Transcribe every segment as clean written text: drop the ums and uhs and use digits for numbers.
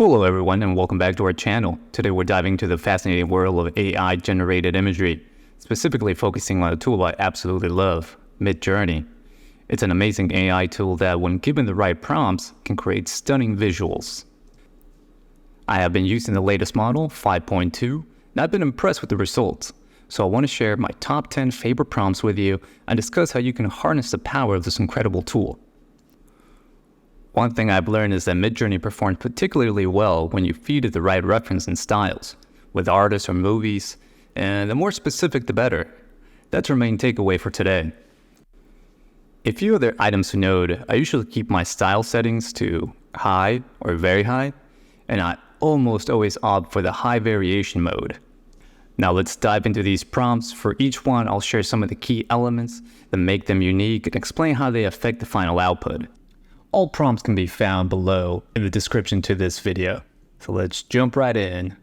Hello everyone and welcome back to our channel. Today we're diving into the fascinating world of AI-generated imagery, specifically focusing on a tool I absolutely love, Midjourney. It's an amazing AI tool that, when given the right prompts, can create stunning visuals. I have been using the latest model, 5.2, and I've been impressed with the results. So I want to share my top 10 favorite prompts with you and discuss how you can harness the power of this incredible tool. One thing I've learned is that Midjourney performs particularly well when you feed it the right reference and styles, with artists or movies, and the more specific the better. That's our main takeaway for today. A few other items to note: I usually keep my style settings to high or very high, and I almost always opt for the high variation mode. Now let's dive into these prompts. For each one, I'll share some of the key elements that make them unique and explain how they affect the final output. All prompts can be found below in the description to this video. So let's jump right in.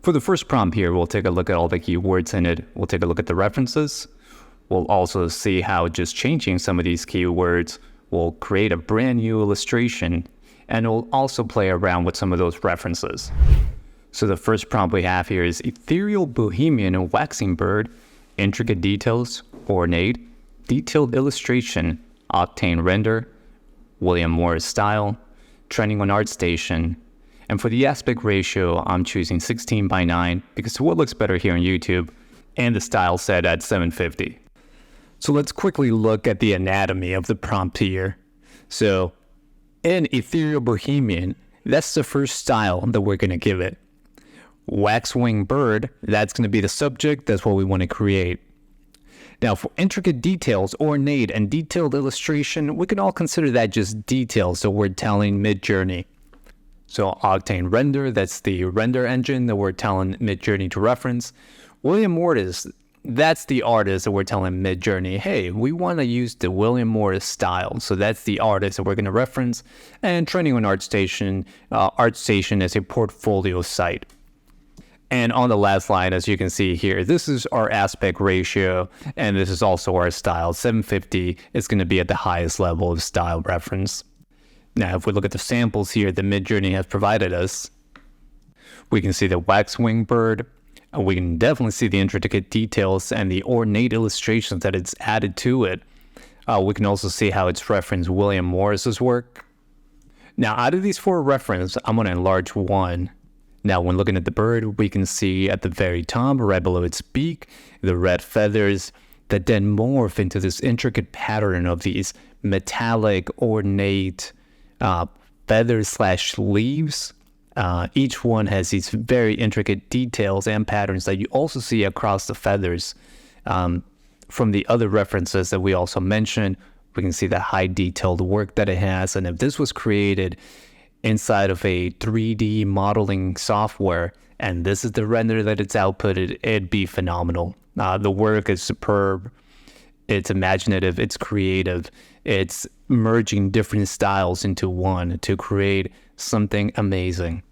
For the first prompt here, we'll take a look at all the keywords in it. We'll take a look at the references. We'll also see how just changing some of these keywords will create a brand new illustration, and we'll also play around with some of those references. So the first prompt we have here is Ethereal Bohemian and Waxing Bird, intricate details, ornate, detailed illustration, octane render, William Morris style, trending on ArtStation. And for the aspect ratio, I'm choosing 16:9 because what looks better here on YouTube, and the style set at 750. So let's quickly look at the anatomy of the prompt here. So in Ethereal Bohemian, that's the first style that we're going to give it. Waxwing bird, that's going to be the subject, that's what we want to create. Now for intricate details, ornate, and detailed illustration, we can all consider that just details that we're telling Midjourney. So octane render, that's the render engine that we're telling Midjourney to reference. William Morris, that's the artist that we're telling Midjourney, hey, we want to use the William Morris style. So that's the artist that we're going to reference. And trending on ArtStation, ArtStation is a portfolio site. And on the last line, as you can see here, this is our aspect ratio, and this is also our style. 750 is going to be at the highest level of style reference. Now, if we look at the samples here that Midjourney has provided us, we can see the waxwing bird. We can definitely see the intricate details and the ornate illustrations that it's added to it. We can also see how it's referenced William Morris's work. Now, out of these four references, I'm going to enlarge one. Now, when looking at the bird, we can see at the very top, right below its beak, the red feathers that then morph into this intricate pattern of these metallic, ornate feathers/leaves. Each one has these very intricate details and patterns that you also see across the feathers. From the other references that we also mentioned, we can see the high detailed work that it has. And if this was created inside of a 3D modeling software, and this is the render that it's outputted, it'd be phenomenal. The work is superb. It's imaginative. It's creative. It's merging different styles into one to create something amazing.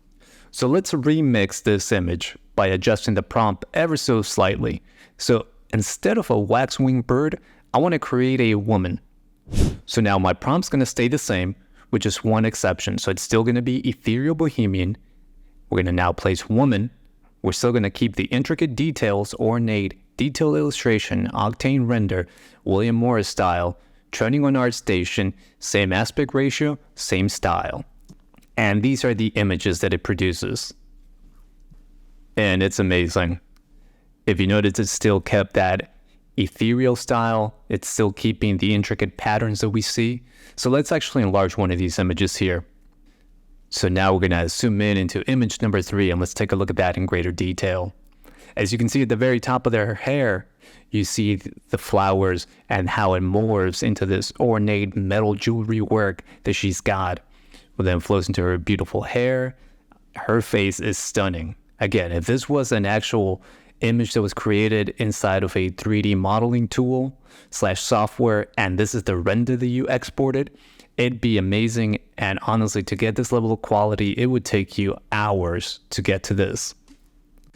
So let's remix this image by adjusting the prompt ever so slightly. So instead of a waxwing bird, I want to create a woman. So now my prompt's going to stay the same, with just one exception. So it's still going to be Ethereal Bohemian. We're going to now place woman. We're still going to keep the intricate details, ornate, detailed illustration, octane render, William Morris style, trending on ArtStation, same aspect ratio, same style. And these are the images that it produces. And it's amazing. If you notice, it's still kept that ethereal style. It's still keeping the intricate patterns that we see. So let's actually enlarge one of these images here. So now we're going to zoom in into image number 3, and let's take a look at that in greater detail. As you can see at the very top of their hair, you see the flowers and how it morphs into this ornate metal jewelry work that she's got. Well, then flows into her beautiful hair. Her face is stunning. Again, if this was an actual image that was created inside of a 3D modeling tool / software, and this is the render that you exported, it'd be amazing. And honestly, to get this level of quality, it would take you hours to get to this.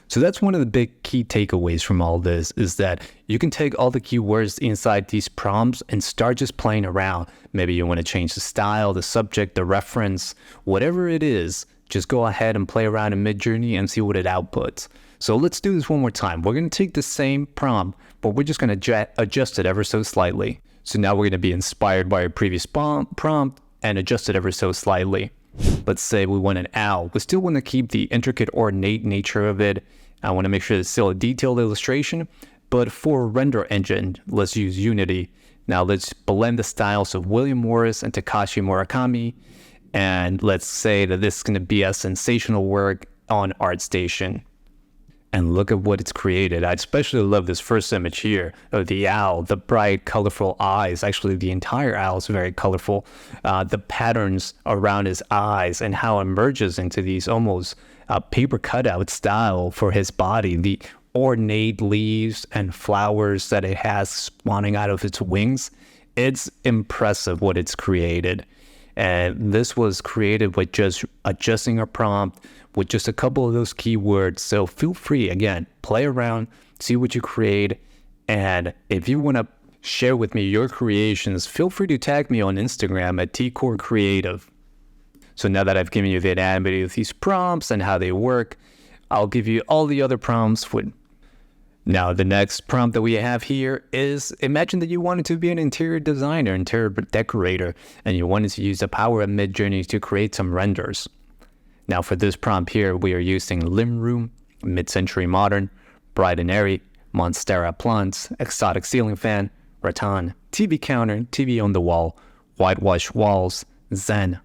So that's one of the big key takeaways from all this, is that you can take all the keywords inside these prompts and start just playing around. Maybe you want to change the style, the subject, the reference, whatever it is, just go ahead and play around in Midjourney and see what it outputs. So let's do this one more time. We're going to take the same prompt, but we're just going to adjust it ever so slightly. So now we're going to be inspired by our previous prompt and adjust it ever so slightly. Let's say we want an owl. We still want to keep the intricate ornate nature of it. I want to make sure it's still a detailed illustration, but for a render engine, let's use Unity. Now let's blend the styles of William Morris and Takashi Murakami, and let's say that this is going to be a sensational work on ArtStation. And look at what it's created. I especially love this first image here of the owl, the bright, colorful eyes. Actually, the entire owl is very colorful. The patterns around his eyes and how it merges into these almost paper cutout style for his body. The ornate leaves and flowers that it has spawning out of its wings. It's impressive what it's created. And this was created with just adjusting our prompt with just a couple of those keywords. So feel free, again, play around, see what you create. And if you want to share with me your creations, feel free to tag me on Instagram at tcorecreative. So now that I've given you the anatomy of these prompts and how they work, I'll give you all the other prompts. Now, the next prompt that we have here is, imagine that you wanted to be an interior designer, interior decorator, and you wanted to use the power of Midjourney to create some renders. Now, for this prompt here, we are using living room, mid-century modern, bright and airy, monstera plants, exotic ceiling fan, rattan, TV counter, TV on the wall, whitewash walls, zen,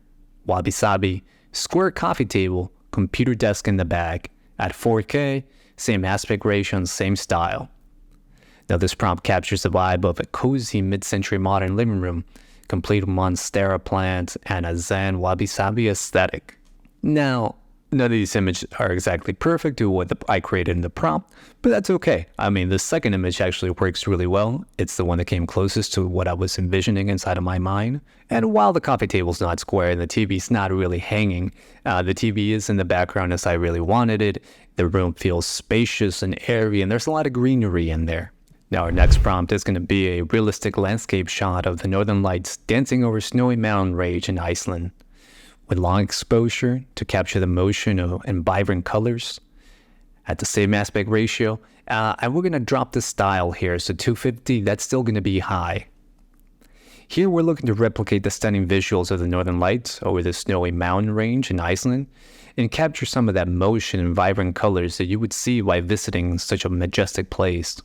wabi sabi, square coffee table, computer desk in the back, at 4K, same aspect ratio and same style. Now this prompt captures the vibe of a cozy mid-century modern living room, complete with monstera plants and a zen wabi-sabi aesthetic. Now, none of these images are exactly perfect to what I created in the prompt, but that's okay. I mean, the second image actually works really well. It's the one that came closest to what I was envisioning inside of my mind. And while the coffee table's not square and the TV's not really hanging, the TV is in the background as I really wanted it. The room feels spacious and airy, and there's a lot of greenery in there. Now our next prompt is going to be a realistic landscape shot of the northern lights dancing over snowy mountain range in Iceland, with long exposure to capture the motion and vibrant colors at the same aspect ratio. And we're going to drop the style here. So 250, that's still going to be high. Here we're looking to replicate the stunning visuals of the northern lights over the snowy mountain range in Iceland and capture some of that motion and vibrant colors that you would see while visiting such a majestic place.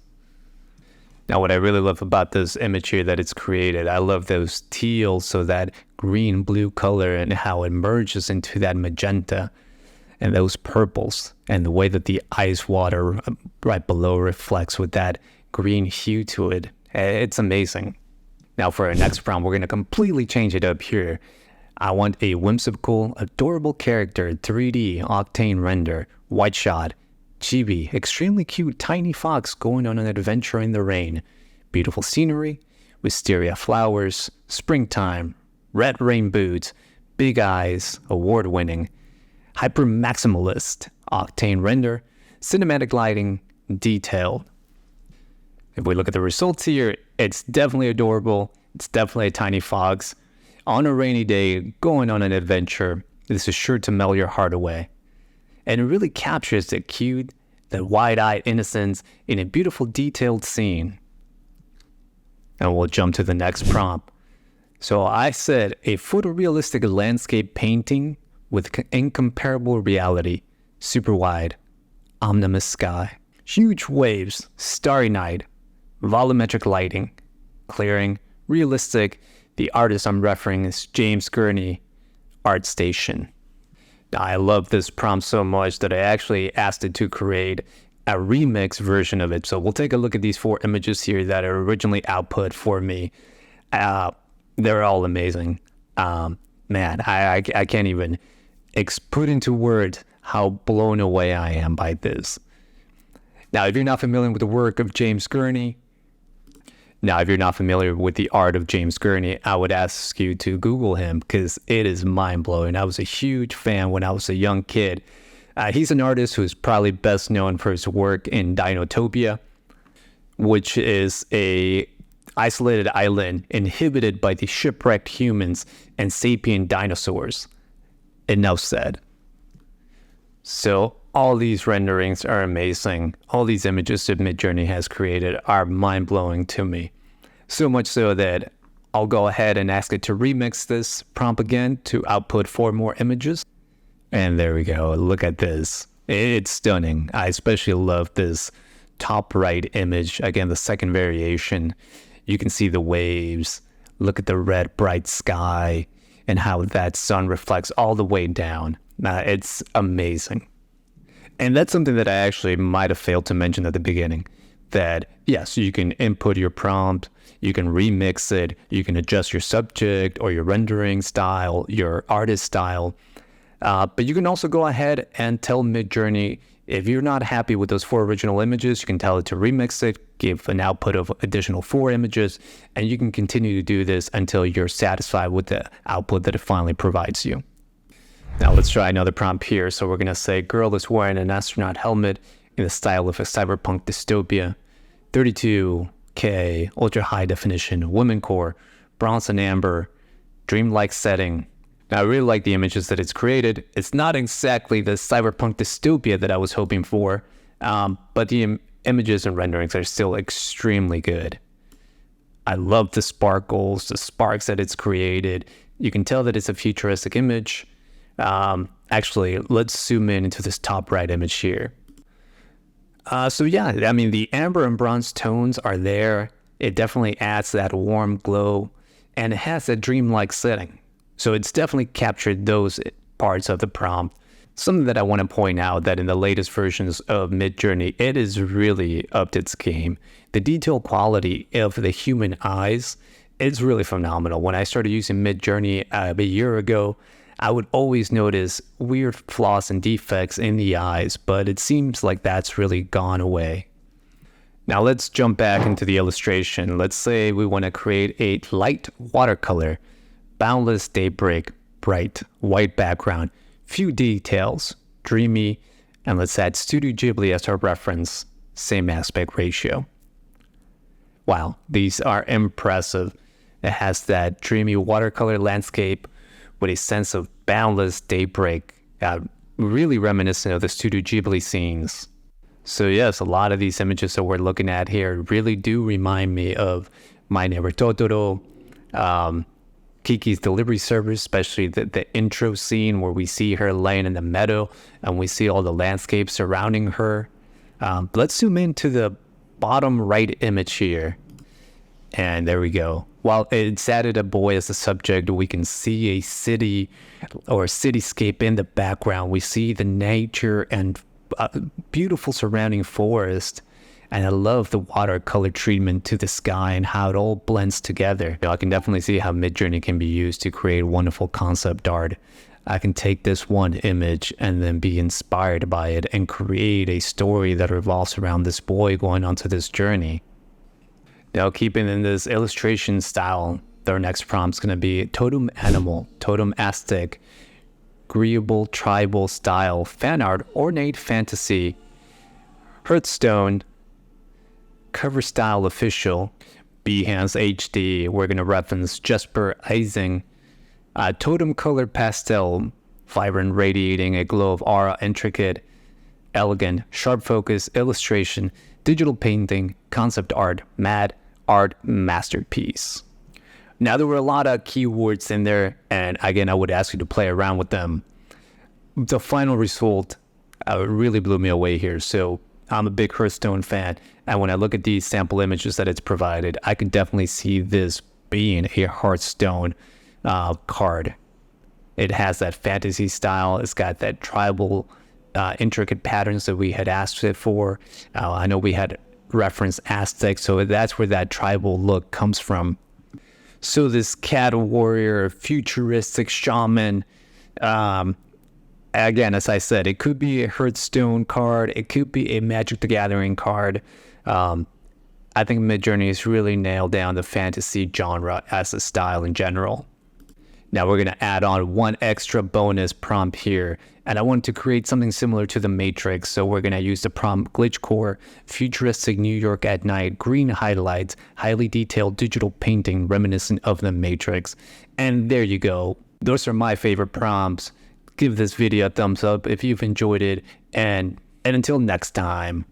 Now, what I really love about this image here that it's created, I love those teals, so that green-blue color and how it merges into that magenta and those purples and the way that the ice water right below reflects with that green hue to it. It's amazing. Now, for our next prompt, we're going to completely change it up here. I want a whimsical, adorable character, 3D, octane render, white shot, chibi, extremely cute tiny fox going on an adventure in the rain, beautiful scenery, wisteria flowers, springtime, red rain boots, big eyes, award-winning, hyper maximalist, octane render, cinematic lighting, detailed. If we look at the results here, it's definitely adorable. It's definitely a tiny fox on a rainy day going on an adventure. This is sure to melt your heart away. And it really captures the cute, the wide-eyed innocence in a beautiful detailed scene. And we'll jump to the next prompt. So I said a photorealistic landscape painting with incomparable reality, super wide, omnimus sky, huge waves, starry night, volumetric lighting, clearing, realistic. The artist I'm referring is James Gurney, ArtStation. I love this prompt so much that I actually asked it to create a remix version of it. So we'll take a look at these 4 images here that are originally output for me. They're all amazing. Man, I can't even put into words how blown away I am by this. Now, if you're not familiar with the work of James Gurney, if you're not familiar with the art of James Gurney, I would ask you to Google him because it is mind-blowing. I was a huge fan when I was a young kid. He's an artist who's probably best known for his work in Dinotopia, which is a isolated island inhabited by the shipwrecked humans and sapient dinosaurs. Enough said. So all these renderings are amazing. All these images that Midjourney has created are mind-blowing to me. So much so that I'll go ahead and ask it to remix this prompt again to output 4 more images. And there we go. Look at this. It's stunning. I especially love this top right image. Again, the second variation. You can see the waves. Look at the red bright sky and how that sun reflects all the way down. It's amazing. And that's something that I actually might have failed to mention at the beginning. That, yes, you can input your prompt, you can remix it, you can adjust your subject or your rendering style, your artist style. But you can also go ahead and tell Midjourney, if you're not happy with those 4 original images, you can tell it to remix it, give an output of additional 4 images, and you can continue to do this until you're satisfied with the output that it finally provides you. Now let's try another prompt here. So we're going to say, girl is wearing an astronaut helmet in the style of a cyberpunk dystopia, 32K, ultra high definition, women core, bronze and amber, dreamlike setting. Now, I really like the images that it's created. It's not exactly the cyberpunk dystopia that I was hoping for, but the images and renderings are still extremely good. I love the sparkles, the sparks that it's created. You can tell that it's a futuristic image. Actually, let's zoom in into this top right image here. So yeah, I mean, the amber and bronze tones are there. It definitely adds that warm glow, and it has that dreamlike setting. So it's definitely captured those parts of the prompt. Something that I want to point out that in the latest versions of Midjourney, it is really upped its game. The detail quality of the human eyes is really phenomenal. When I started using Midjourney a year ago, I would always notice weird flaws and defects in the eyes, but it seems like that's really gone away. Now let's jump back into the illustration. Let's say we want to create a light watercolor. Boundless daybreak, bright, white background, few details, dreamy, and let's add Studio Ghibli as our reference, same aspect ratio. Wow, these are impressive. It has that dreamy watercolor landscape with a sense of boundless daybreak, really reminiscent of the Studio Ghibli scenes. So yes, a lot of these images that we're looking at here really do remind me of My Neighbor Totoro, Kiki's Delivery Service, especially the intro scene where we see her laying in the meadow and we see all the landscape surrounding her. Let's zoom into the bottom right image here. And there we go. While it's added a boy as the subject, we can see a city or cityscape in the background. We see the nature and beautiful surrounding forest. And I love the watercolor treatment to the sky and how it all blends together. I can definitely see how Midjourney can be used to create wonderful concept art. I can take this one image and then be inspired by it and create a story that revolves around this boy going onto this journey. Now, keeping in this illustration style, our next prompt is going to be totem animal, totem Aztec, agreeable tribal style, fan art, ornate fantasy, Hearthstone, cover style official, Behance HD. We're going to reference Jesper Eising, totem color pastel, vibrant, radiating a glow of aura, intricate, elegant, sharp focus, illustration, digital painting, concept art, mad art masterpiece. Now, there were a lot of keywords in there, and again, I would ask you to play around with them. The final result really blew me away here. So I'm a big Hearthstone fan, and when I look at these sample images that it's provided, I can definitely see this being a Hearthstone card. It has that fantasy style. It's got that tribal, intricate patterns that we had asked it for. I know we had referenced Aztec, so that's where that tribal look comes from. So this cat warrior, futuristic shaman, again, as I said, it could be a Hearthstone card. It could be a Magic the Gathering card. I think Midjourney has really nailed down the fantasy genre as a style in general. Now we're going to add on one extra bonus prompt here, and I want to create something similar to the Matrix. So we're going to use the prompt glitch core, futuristic New York at night, green highlights, highly detailed digital painting reminiscent of the Matrix. And there you go. Those are my favorite prompts. give this video a thumbs up if you've enjoyed it, and until next time.